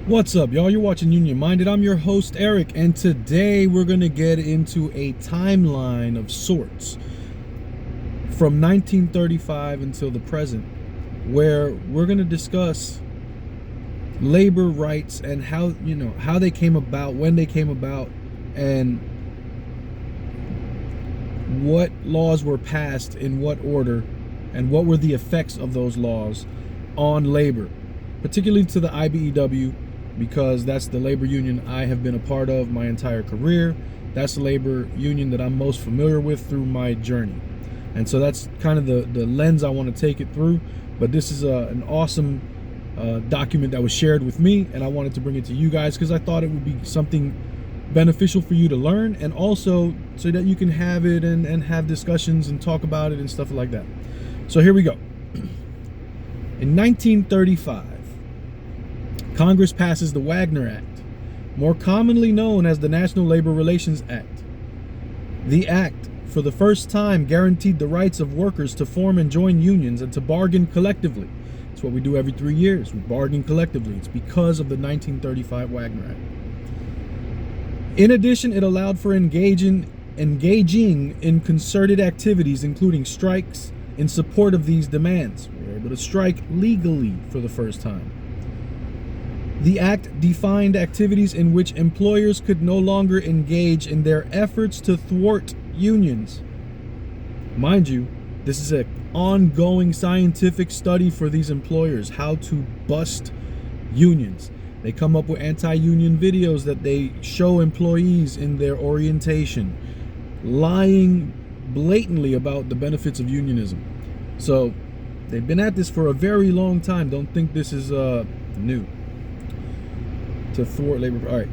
What's up, y'all? You're watching Union Minded. I'm your host, Eric, and today we're going to get into a timeline of sorts from 1935 until the present, where we're going to discuss labor rights and how they came about, when they came about, and what laws were passed in what order, and what were the effects of those laws on labor, particularly to the IBEW, because that's the labor union I have been a part of my entire career. That's the labor union that I'm most familiar with through my journey. And so that's kind of the lens I want to take it through. But this is an awesome document that was shared with me, and I wanted to bring it to you guys because I thought it would be something beneficial for you to learn, and also so that you can have it and have discussions and talk about it and stuff like that. So here we go. In 1935, Congress passes the Wagner Act, more commonly known as the National Labor Relations Act. The act, for the first time, guaranteed the rights of workers to form and join unions and to bargain collectively. It's what we do every 3 years. We bargain collectively. It's because of the 1935 Wagner Act. In addition, it allowed for engaging in concerted activities, including strikes, in support of these demands. We were able to strike legally for the first time. The act defined activities in which employers could no longer engage in their efforts to thwart unions. Mind you, this is an ongoing scientific study for these employers, how to bust unions. They come up with anti-union videos that they show employees in their orientation, lying blatantly about the benefits of unionism. So they've been at this for a very long time. Don't think this is new. To thwart labor. All right.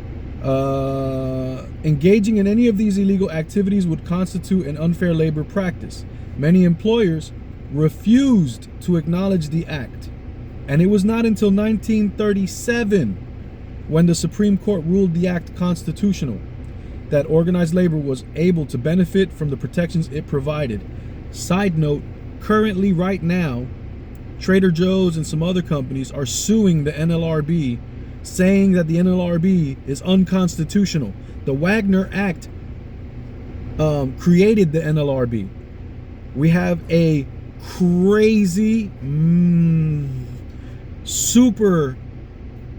Engaging in any of these illegal activities would constitute an unfair labor practice. Many employers refused to acknowledge the act, and it was not until 1937, when the Supreme Court ruled the act constitutional, that organized labor was able to benefit from the protections it provided. Side note, currently right now, Trader Joe's and some other companies are suing the NLRB, saying that the NLRB is unconstitutional. The Wagner Act created the NLRB. We have a crazy, super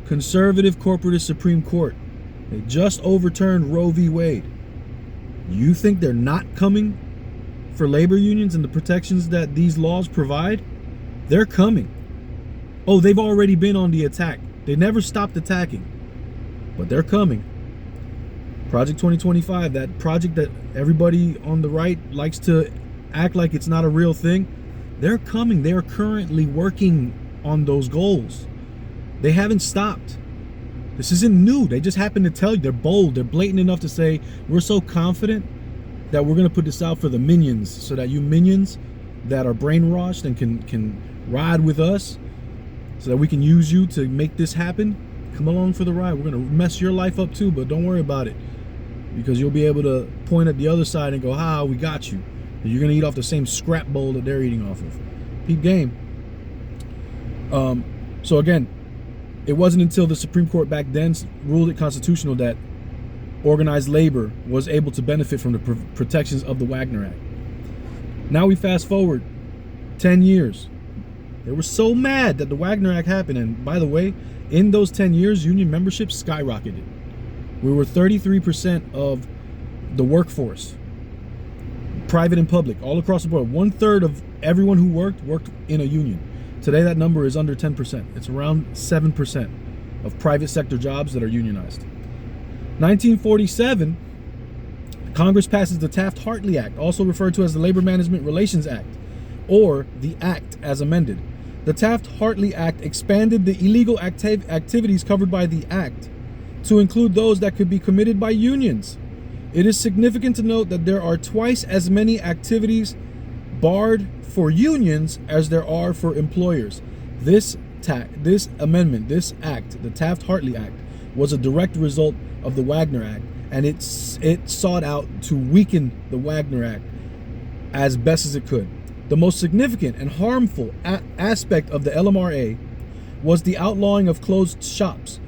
conservative corporatist Supreme Court. They just overturned Roe v. Wade. You think they're not coming for labor unions and the protections that these laws provide? They're coming. Oh, they've already been on the attack. They never stopped attacking, but they're coming. Project 2025, that project that everybody on the right likes to act like it's not a real thing, they're coming. They are currently working on those goals. They haven't stopped. This isn't new. They just happen to tell you. They're bold. They're blatant enough to say, we're so confident that we're going to put this out for the minions, so that you minions that are brainwashed and can ride with us, so that we can use you to make this happen. Come along for the ride. We're going to mess your life up too, but don't worry about it, because you'll be able to point at the other side and go, we got you. And you're going to eat off the same scrap bowl that they're eating off of. Peep game. So again, it wasn't until the Supreme Court back then ruled it constitutional that organized labor was able to benefit from the protections of the Wagner Act. Now we fast forward 10 years. They were so mad that the Wagner Act happened. And by the way, in those 10 years, union membership skyrocketed. We were 33% of the workforce, private and public, all across the board. 1/3 of everyone who worked in a union. Today, that number is under 10%. It's around 7% of private sector jobs that are unionized. 1947, Congress passes the Taft-Hartley Act, also referred to as the Labor Management Relations Act, or the Act as amended. The Taft-Hartley Act expanded the illegal activities covered by the Act to include those that could be committed by unions. It is significant to note that there are twice as many activities barred for unions as there are for employers. This amendment, this act, the Taft-Hartley Act, was a direct result of the Wagner Act, and it sought out to weaken the Wagner Act as best as it could. The most significant and harmful aspect of the LMRA was the outlawing of closed shops.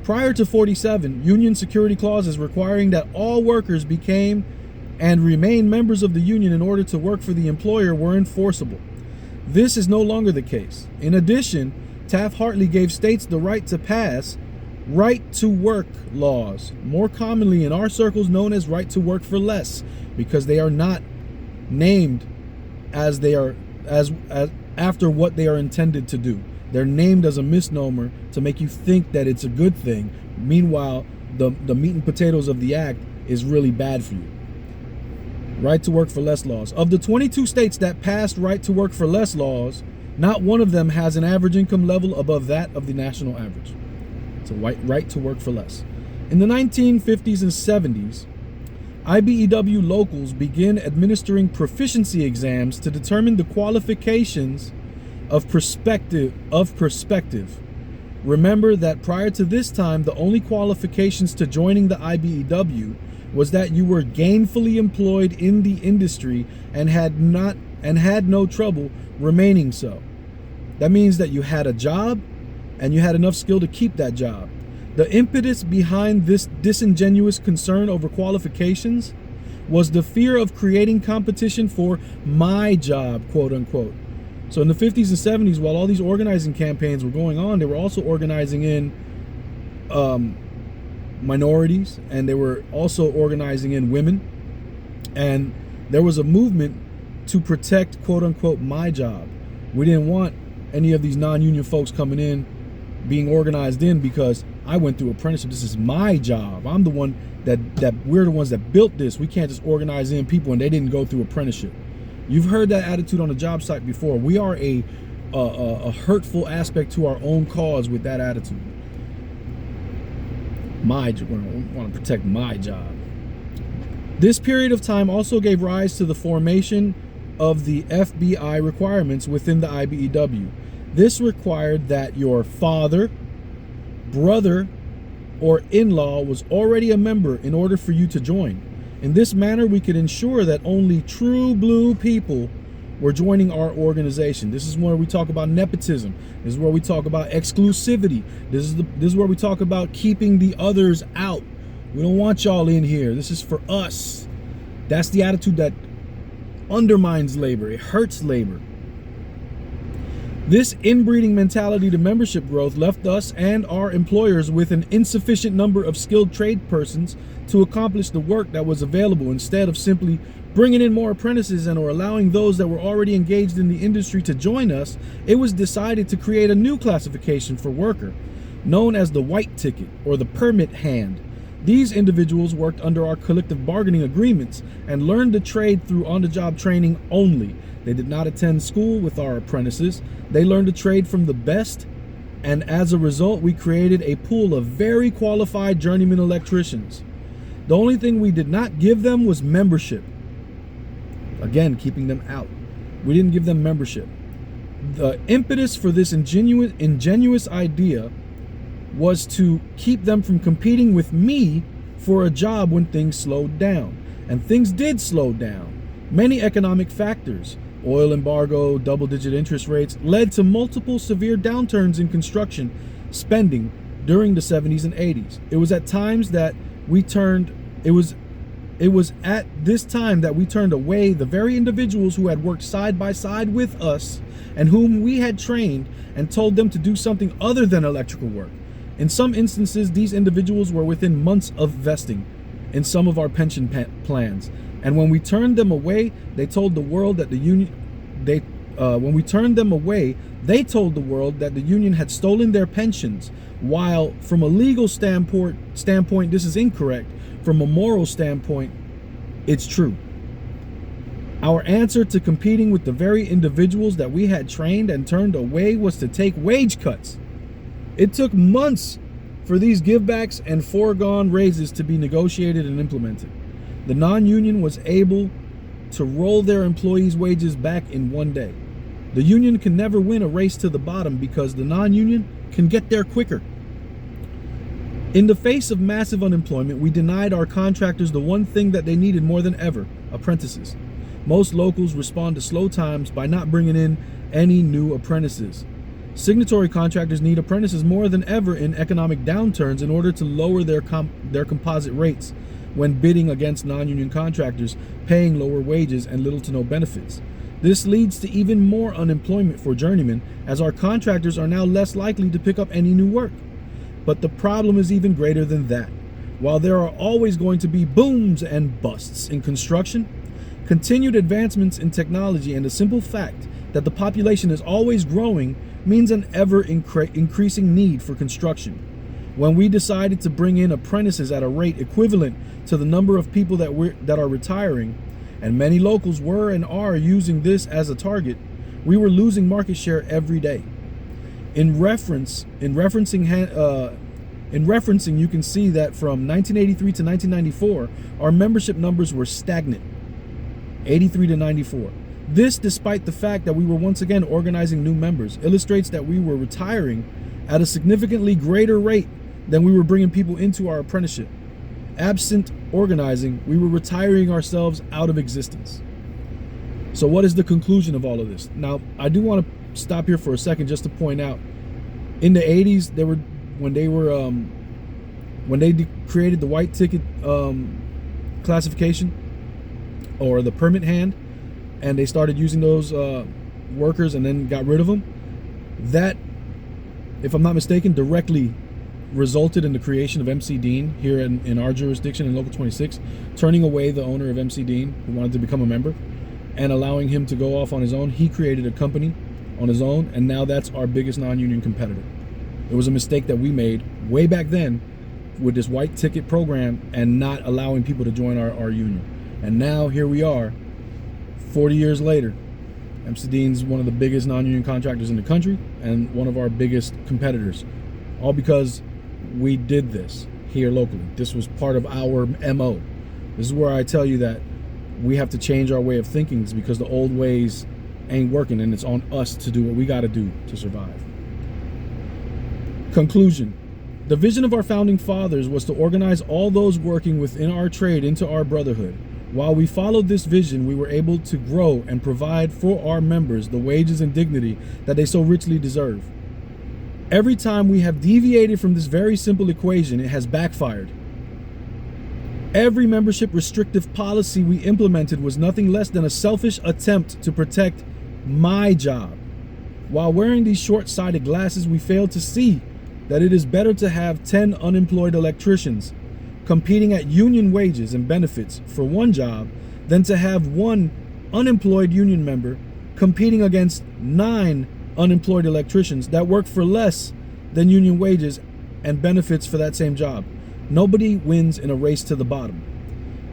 Prior to 47, union security clauses requiring that all workers became and remain members of the union in order to work for the employer were enforceable. This is no longer the case. In addition, Taft-Hartley gave states the right to pass right-to-work laws, more commonly in our circles known as right to work for less, because they are not named as they are as after what they are intended to do. They're named as a misnomer to make you think that it's a good thing. Meanwhile, the meat and potatoes of the act is really bad for you. Right to work for less laws. Of the 22 states that passed right to work for less laws, not one of them has an average income level above that of the national average. It's a right to work for less. In the 1950s and 70s, IBEW locals begin administering proficiency exams to determine the qualifications of perspective. Remember that prior to this time, the only qualifications to joining the IBEW was that you were gainfully employed in the industry and had no trouble remaining so. That means that you had a job and you had enough skill to keep that job. The impetus behind this disingenuous concern over qualifications was the fear of creating competition for my job, quote unquote. So in the 50s and 70s, while all these organizing campaigns were going on, they were also organizing in minorities, and they were also organizing in women. And there was a movement to protect, quote unquote, my job. We didn't want any of these non-union folks coming in, being organized in, because I went through apprenticeship. This is my job. I'm the one that we're the ones that built this. We can't just organize in people and they didn't go through apprenticeship. You've heard that attitude on the job site before. We are a hurtful aspect to our own cause with that attitude. We want to protect my job. This period of time also gave rise to the formation of the FBI requirements within the IBEW. This required that your father, brother, or in-law was already a member in order for you to join. In this manner, we could ensure that only true blue people were joining our organization. This is where we talk about nepotism. This is where we talk about exclusivity. This is where we talk about keeping the others out. We don't want y'all in here. This is for us. That's the attitude that undermines labor. It hurts labor. This inbreeding mentality to membership growth left us and our employers with an insufficient number of skilled trade persons to accomplish the work that was available. Instead of simply bringing in more apprentices and or allowing those that were already engaged in the industry to join us, it was decided to create a new classification for worker, known as the white ticket or the permit hand. These individuals worked under our collective bargaining agreements and learned the trade through on-the-job training only. They did not attend school with our apprentices. They learned the trade from the best, and as a result, we created a pool of very qualified journeyman electricians. The only thing we did not give them was membership. Again, keeping them out. We didn't give them membership. The impetus for this ingenuous idea was to keep them from competing with me for a job when things slowed down. And things did slow down. Many economic factors, oil embargo, double-digit interest rates, led to multiple severe downturns in construction spending during the 70s and 80s. It was at this time that we turned away the very individuals who had worked side by side with us and whom we had trained and told them to do something other than electrical work. In some instances, these individuals were within months of vesting in some of our pension plans. And when we turned them away, they told the world that the union had stolen their pensions. While from a legal standpoint, this is incorrect. From a moral standpoint, it's true. Our answer to competing with the very individuals that we had trained and turned away was to take wage cuts. It took months for these givebacks and foregone raises to be negotiated and implemented. The non-union was able to roll their employees' wages back in one day. The union can never win a race to the bottom because the non-union can get there quicker. In the face of massive unemployment, we denied our contractors the one thing that they needed more than ever: apprentices. Most locals respond to slow times by not bringing in any new apprentices. Signatory contractors need apprentices more than ever in economic downturns in order to lower their composite rates when bidding against non-union contractors paying lower wages and little to no benefits. This leads to even more unemployment for journeymen, as our contractors are now less likely to pick up any new work. But the problem is even greater than that. While there are always going to be booms and busts in construction, continued advancements in technology and the simple fact that the population is always growing means an ever increasing need for construction. When we decided to bring in apprentices at a rate equivalent to the number of people that are retiring, and many locals were and are using this as a target, we were losing market share every day. In referencing, you can see that from 1983 to 1994, our membership numbers were stagnant, 83 to 94. This, despite the fact that we were once again organizing new members, illustrates that we were retiring at a significantly greater rate than we were bringing people into our apprenticeship. Absent organizing, we were retiring ourselves out of existence. So what is the conclusion of all of this? Now, I do want to stop here for a second just to point out, in the 80s, when they created the white ticket classification, or the permit hand, and they started using those workers and then got rid of them, that, if I'm not mistaken, directly resulted in the creation of MC Dean here in our jurisdiction in Local 26, turning away the owner of MC Dean, who wanted to become a member, and allowing him to go off on his own. He created a company on his own, and now that's our biggest non-union competitor. It was a mistake that we made way back then with this white ticket program and not allowing people to join our union. And now here we are, 40 years later. MC Dean's one of the biggest non-union contractors in the country and one of our biggest competitors, all because we did this here locally. This was part of our MO. This is where I tell you that we have to change our way of thinking, because the old ways ain't working, and it's on us to do what we got to do to survive. Conclusion. The vision of our founding fathers was to organize all those working within our trade into our brotherhood. While we followed this vision, we were able to grow and provide for our members the wages and dignity that they so richly deserve. Every time we have deviated from this very simple equation, it has backfired. Every membership restrictive policy we implemented was nothing less than a selfish attempt to protect my job. While wearing these short-sighted glasses, we failed to see that it is better to have 10 unemployed electricians competing at union wages and benefits for one job than to have one unemployed union member competing against 9 unemployed electricians that work for less than union wages and benefits for that same job. Nobody wins in a race to the bottom.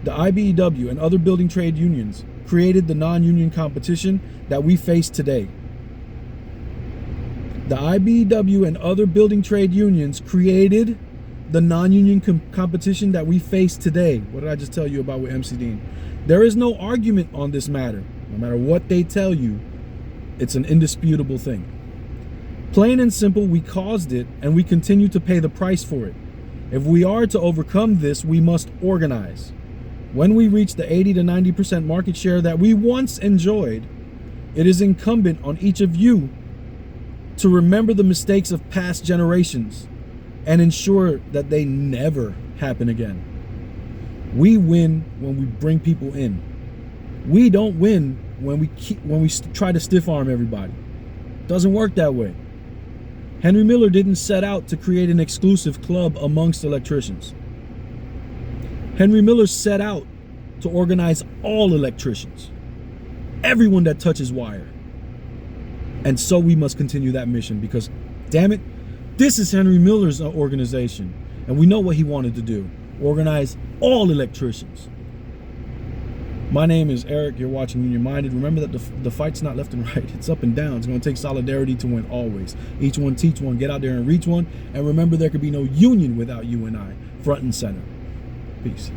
The IBEW and other building trade unions created the non-union competition that we face today. The IBEW and other building trade unions created the non-union competition that we face today. What did I just tell you about with MC Dean? There is no argument on this matter. No matter what they tell you, it's an indisputable thing. Plain and simple, we caused it, and we continue to pay the price for it. If we are to overcome this, we must organize. When we reach the 80 to 90% market share that we once enjoyed, it is incumbent on each of you to remember the mistakes of past generations and ensure that they never happen again. We win when we bring people in. We don't win when we try to stiff arm everybody. Doesn't work that way. Henry Miller didn't set out to create an exclusive club amongst electricians. Henry Miller set out to organize all electricians, everyone that touches wire. And so we must continue that mission, because, damn it, this is Henry Miller's organization, and we know what he wanted to do: organize all electricians. My name is Eric. You're watching Union Minded. Remember that the fight's not left and right. It's up and down. It's going to take solidarity to win always. Each one teach one. Get out there and reach one. And remember, there could be no union without you and I, front and center. Peace.